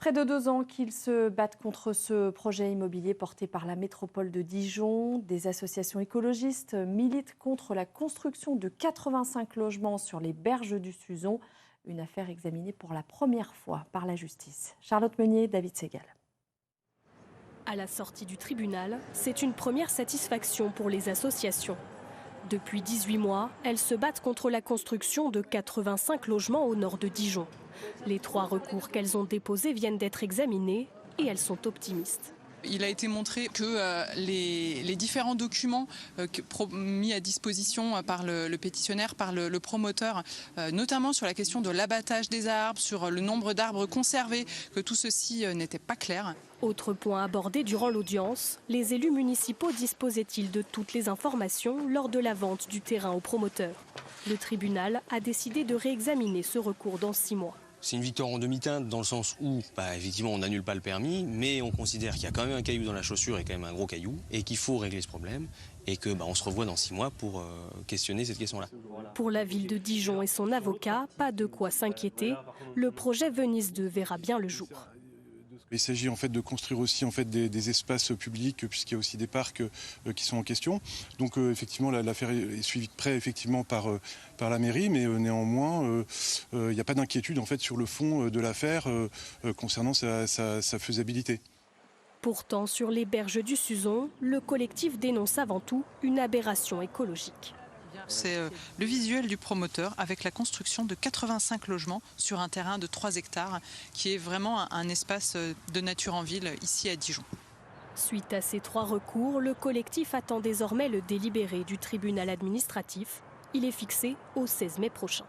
Près de 2 ans qu'ils se battent contre ce projet immobilier porté par la métropole de Dijon. Des associations écologistes militent contre la construction de 85 logements sur les berges du Suzon. Une affaire examinée pour la première fois par la justice. Charlotte Meunier, David Segal. À la sortie du tribunal, c'est une première satisfaction pour les associations. Depuis 18 mois, elles se battent contre la construction de 85 logements au nord de Dijon. Les 3 recours qu'elles ont déposés viennent d'être examinés et elles sont optimistes. Il a été montré que les différents documents mis à disposition par le pétitionnaire, par le promoteur, notamment sur la question de l'abattage des arbres, sur le nombre d'arbres conservés, que tout ceci n'était pas clair. Autre point abordé durant l'audience, les élus municipaux disposaient-ils de toutes les informations lors de la vente du terrain au promoteur? Le tribunal a décidé de réexaminer ce recours dans 6 mois. C'est une victoire en demi-teinte dans le sens où, effectivement, on n'annule pas le permis, mais on considère qu'il y a quand même un caillou dans la chaussure et quand même un gros caillou, et qu'il faut régler ce problème, et que on se revoit dans 6 mois pour questionner cette question-là. Pour la ville de Dijon et son avocat, pas de quoi s'inquiéter. Le projet Venise 2 verra bien le jour. Il s'agit en fait de construire aussi des espaces publics puisqu'il y a aussi des parcs qui sont en question. Donc effectivement l'affaire est suivie de près effectivement par la mairie, mais néanmoins il n'y a pas d'inquiétude en fait sur le fond de l'affaire concernant sa faisabilité. Pourtant, sur les berges du Suzon, le collectif dénonce avant tout une aberration écologique. C'est le visuel du promoteur avec la construction de 85 logements sur un terrain de 3 hectares qui est vraiment un espace de nature en ville ici à Dijon. Suite à ces 3 recours, le collectif attend désormais le délibéré du tribunal administratif. Il est fixé au 16 mai prochain.